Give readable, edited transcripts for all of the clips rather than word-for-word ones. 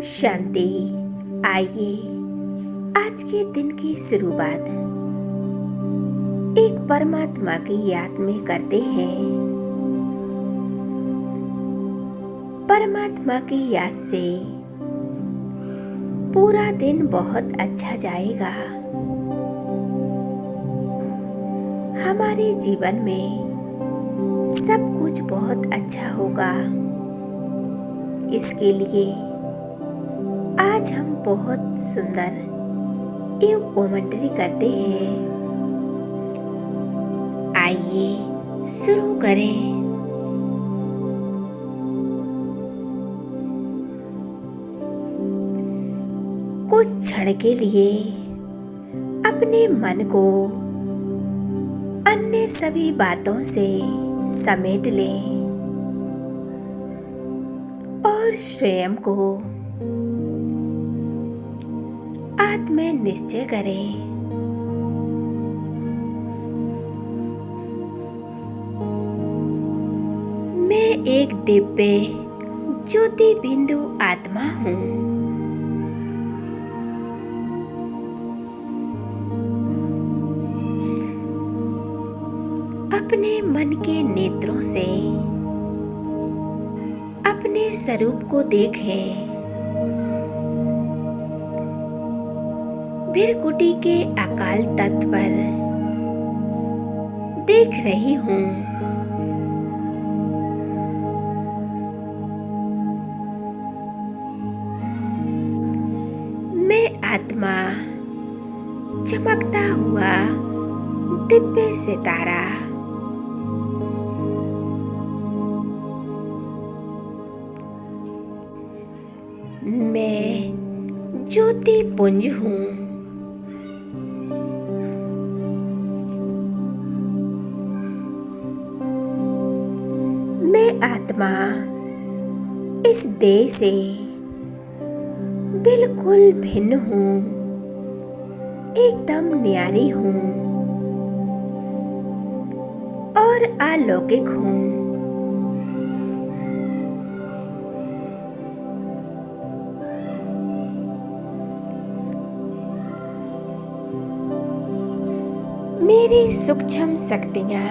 शांति। आइए आज के दिन की शुरुआत एक परमात्मा की याद में करते हैं। परमात्मा की याद से पूरा दिन बहुत अच्छा जाएगा। हमारे जीवन में सब कुछ बहुत अच्छा होगा। इसके लिए आज हम बहुत सुंदर एवं कमेंट्री करते हैं। आइए शुरू करें। कुछ क्षण के लिए अपने मन को अन्य सभी बातों से समेट लें और स्वयं को आत्म निश्चय करें। मैं एक दिव्य ज्योति बिंदु आत्मा हूँ। अपने मन के नेत्रों से अपने स्वरूप को देखें। भृकुटी के अकाल तत्व पर देख रही हूँ। मैं आत्मा चमकता हुआ दिव्य सितारा। मैं ज्योति पुंज हूँ। मैं आत्मा इस देह से बिल्कुल भिन्न हूँ, एकदम न्यारी हूँ और अलौकिक हूँ। मेरी सूक्ष्म शक्तियाँ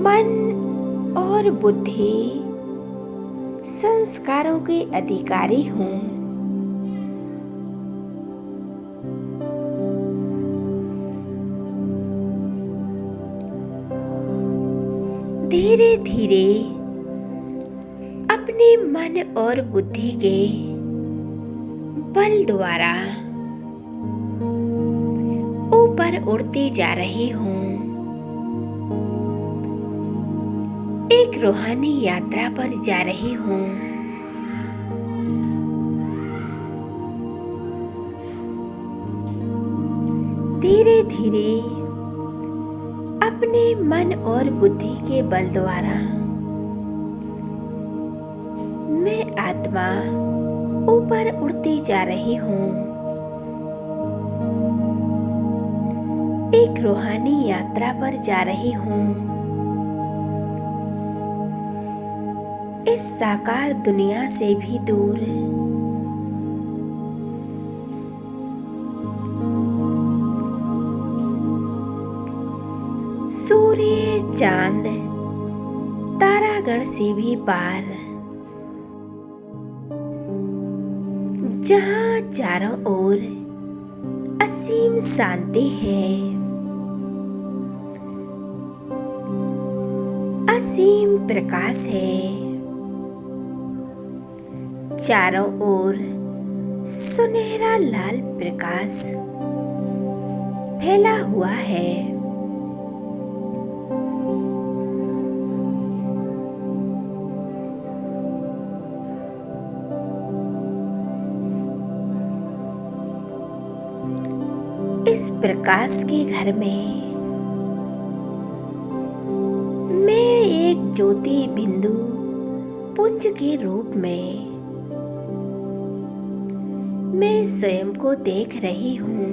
मन और बुद्धि संस्कारों के अधिकारी हूँ। धीरे धीरे अपने मन और बुद्धि के बल द्वारा ऊपर उड़ती जा रही हूँ। एक रूहानी यात्रा पर जा रही हूँ। धीरे धीरे अपने मन और बुद्धि के बल द्वारा मैं आत्मा ऊपर उड़ती जा रही हूँ। एक रूहानी यात्रा पर जा रही हूँ। इस साकार दुनिया से भी दूर। सूर्य, चांद, तारागण से भी पार, जहाँ चारों ओर असीम शांति है, असीम प्रकाश है। चारों ओर सुनहरा लाल प्रकाश फैला हुआ है। इस प्रकाश के घर में मैं एक ज्योति बिंदु पुंज के रूप में मैं स्वयं को देख रही हूँ।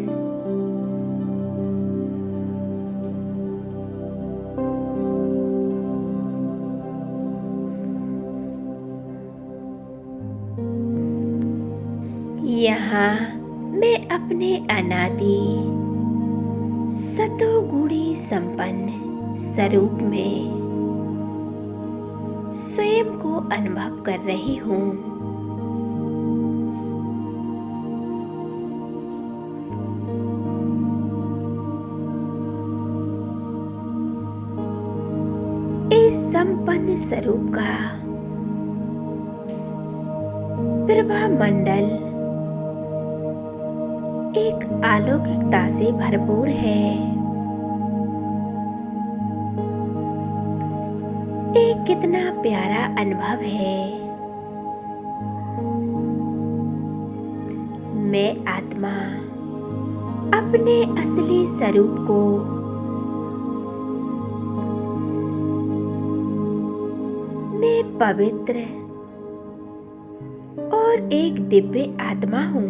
यहाँ मैं अपने अनादि सतोगुणी संपन्न स्वरूप में स्वयं को अनुभव कर रही हूँ। इस संपन्न स्वरूप का प्रभा मंडल एक अलौकिकता से भरपूर है। एक कितना प्यारा अनुभव है। मैं आत्मा अपने असली स्वरूप को मैं पवित्र और एक दिव्य आत्मा हूँ।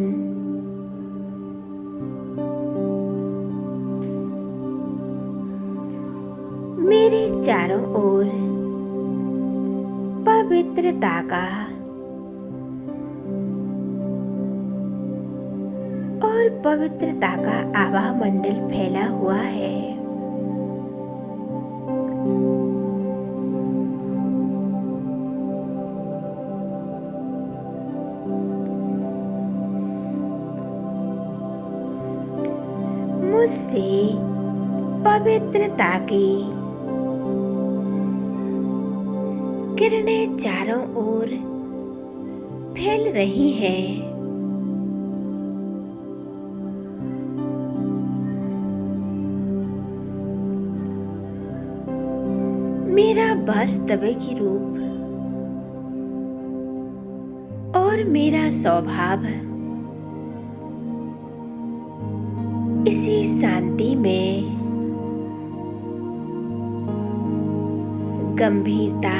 मेरे चारों ओर पवित्रता का और पवित्रता का आभा मंडल फैला हुआ है। मुझसे पवित्रता की किरणें चारों ओर फैल रही हैं। मेरा वास्तविक रूप और मेरा स्वभाव इसी शांति में, गंभीरता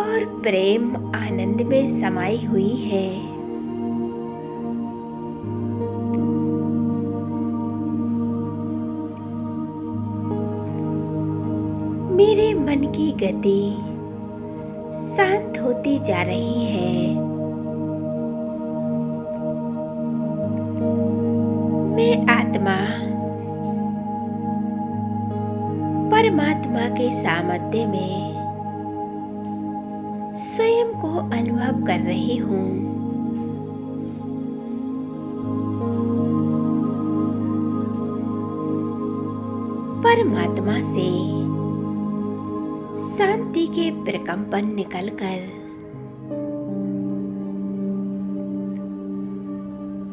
और प्रेम आनंद में समाई हुई है। मेरे मन की गति शांत होती जा रही है। मैं आत्मा परमात्मा के सामर्थ्य में स्वयं को अनुभव कर रही हूँ। परमात्मा से शांति के प्रकंपन निकलकर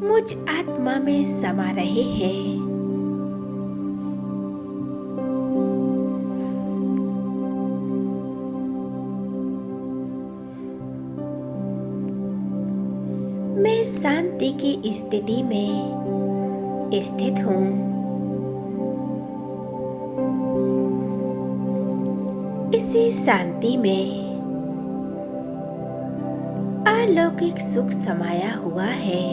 मुझ आत्मा में समा रहे हैं। मैं शांति की स्थिति में स्थित हूँ। इसी शांति में अलौकिक सुख समाया हुआ है।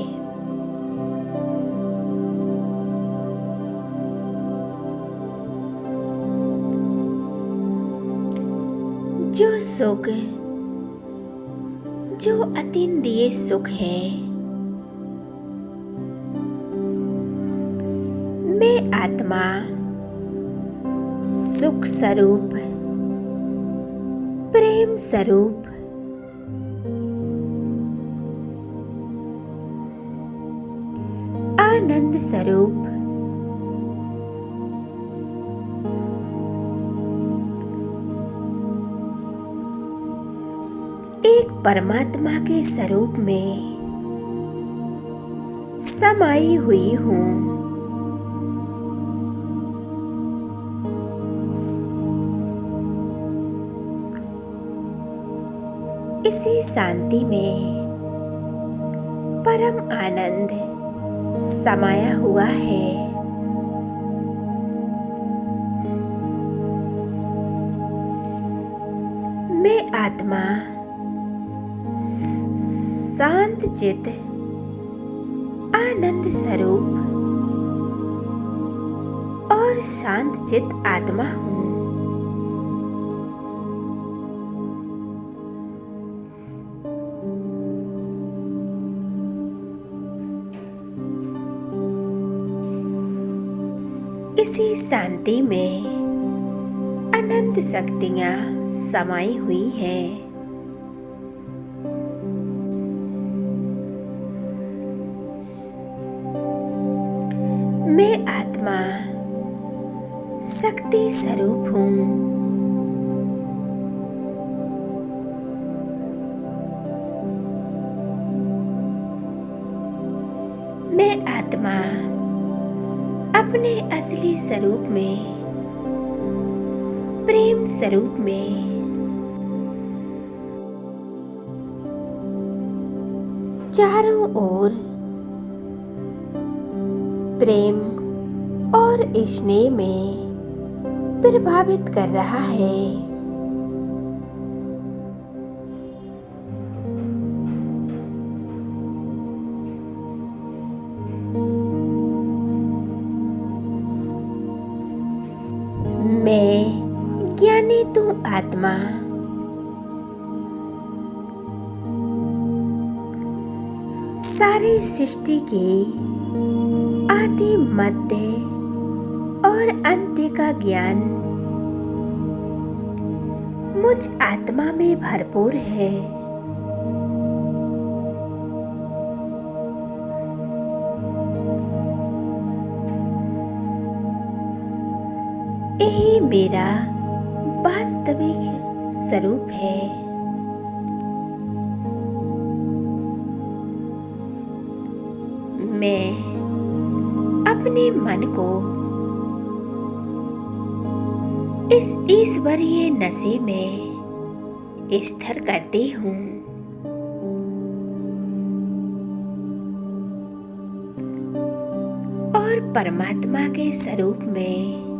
जो सुख, जो अतीन्द्रिय सुख है, मैं आत्मा सुख स्वरूप, प्रेम स्वरूप, आनंद स्वरूप, एक परमात्मा के स्वरूप में समाई हुई हूँ। इसी शांति में परम आनंद समाया हुआ है। मैं आत्मा शांत चित्त आनंद स्वरूप और शांत चित्त आत्मा हूँ। इसी शांति में अनंत शक्तियां समाई हुई हैं। मैं आत्मा शक्ति स्वरूप हूँ। मैं आत्मा अपने असली स्वरूप में, प्रेम स्वरूप में चारों ओर प्रेम और स्नेह में प्रभावित कर रहा है। मैं ज्ञानी तू आत्मा सारी सृष्टि के आदि मध्य और अंत्य का ज्ञान मुझ आत्मा में भरपूर है। यही मेरा वास्तविक स्वरूप है। मैं अपने मन को इस ईश्वरीय नशे में स्थिर करती हूँ। और परमात्मा के स्वरूप में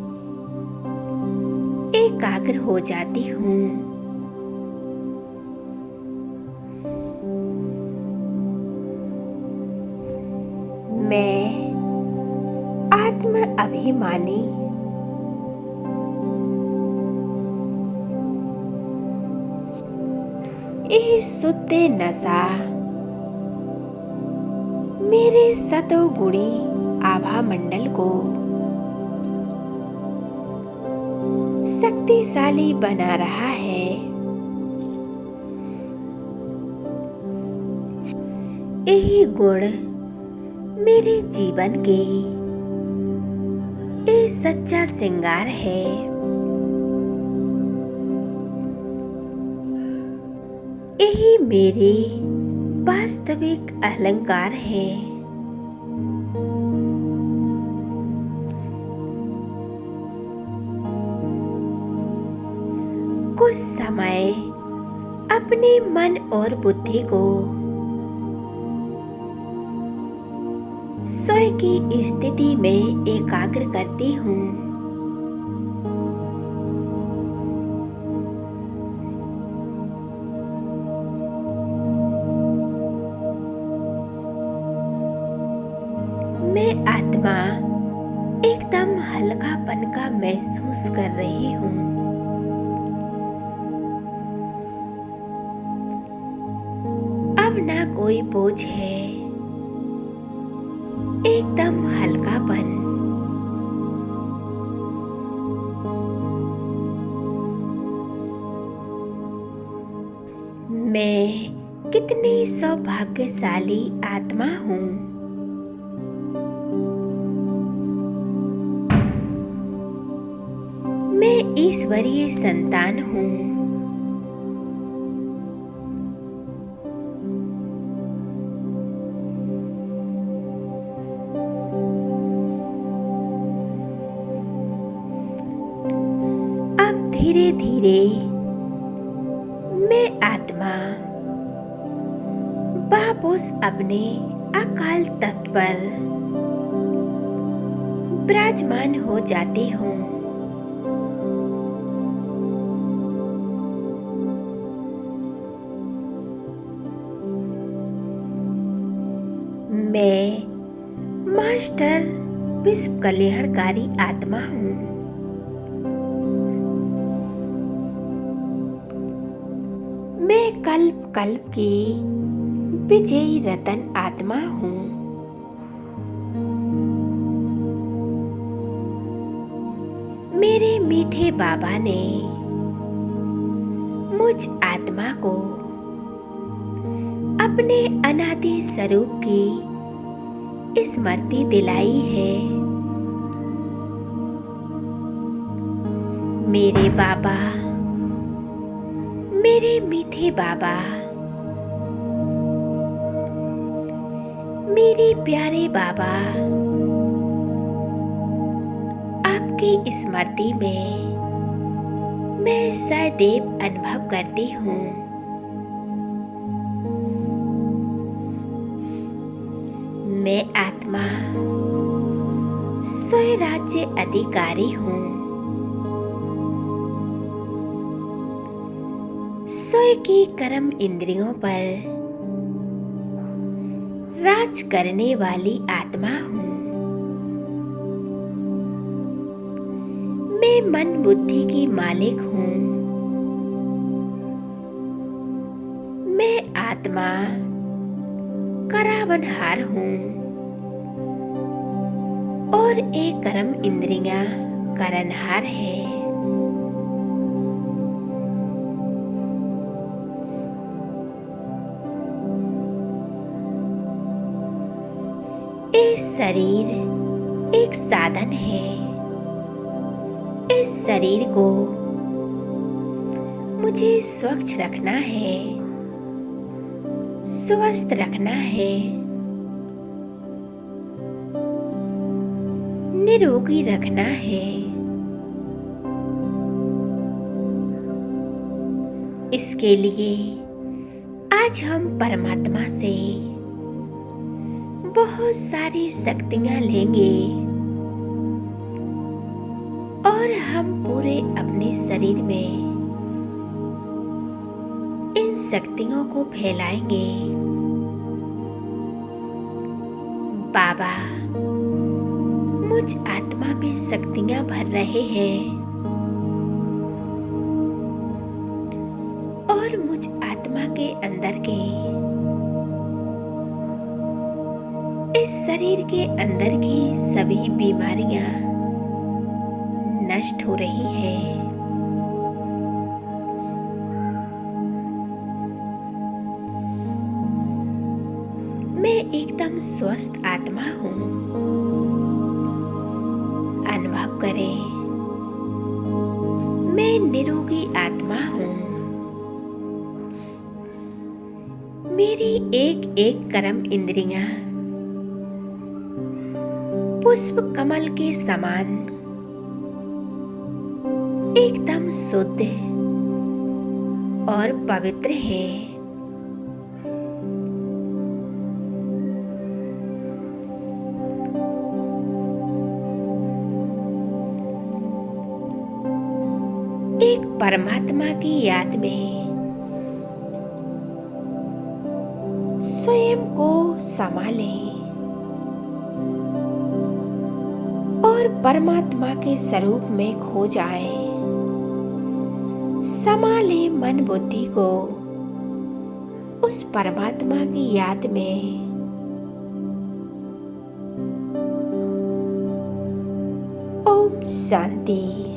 एकाग्र हो जाती हूँ। मैं आत्म अभिमानी ये शुद्ध नशा मेरे सतोगुणी आभा मंडल को शक्तिशाली बना रहा है। यही गुण मेरे जीवन के ये सच्चा श्रृंगार है। यही मेरे वास्तविक अलंकार है। कुछ समय अपने मन और बुद्धि को स्वयं की स्थिति में एकाग्र करती हूँ। मैं आत्मा एकदम हल्कापन का महसूस कर रही हूँ। अब ना कोई बोझ है, एकदम हल्कापन। मैं कितनी सौभाग्यशाली आत्मा हूँ। मैं ईश्वरीय संतान हूँ। धीरे धीरे मैं आत्मा वापस अपने अकाल तख्त पर विराजमान हो जाती हूँ। मैं मास्टर विश्व कल्याणकारी आत्मा हूँ। मैं कल्प कल्प की विजयी रतन आत्मा हूँ। मेरे मीठे बाबा ने मुझ आत्मा को अपने अनादि स्वरूप की स्मृति दिलाई है। मेरे बाबा, मेरे मीठे बाबा, मेरे प्यारे बाबा, आपकी स्मृति में मैं सदैव अनुभव करती हूँ। मैं आत्मा स्वयं राज्य अधिकारी हूँ। स्वयं की कर्म इंद्रियों पर राज करने वाली आत्मा हूँ। मैं मन बुद्धि की मालिक हूँ। मैं आत्मा करावनहार हूँ और एक कर्म इंद्रियां करनहार है। इस शरीर एक साधन है। इस शरीर को मुझे स्वच्छ रखना है, स्वस्थ रखना है, निरोगी रखना है। इसके लिए आज हम परमात्मा से बहुत सारी शक्तियां लेंगे और हम पूरे अपने शरीर में इन शक्तियों को फैलाएंगे। बाबा मुझ आत्मा में शक्तियां भर रहे हैं और मुझ आत्मा के अंदर के इस शरीर के अंदर की सभी बीमारियां नष्ट हो रही है। मैं एकदम स्वस्थ आत्मा हूँ। अनुभव करें, मैं निरोगी आत्मा हूँ। मेरी एक एक कर्म इंद्रियां पुष्प कमल के समान एकदम शुद्ध और पवित्र है। एक परमात्मा की याद में स्वयं को संभालें और परमात्मा के स्वरूप में खो जाए। संभाले मन बुद्धि को उस परमात्मा की याद में। ओम शांति।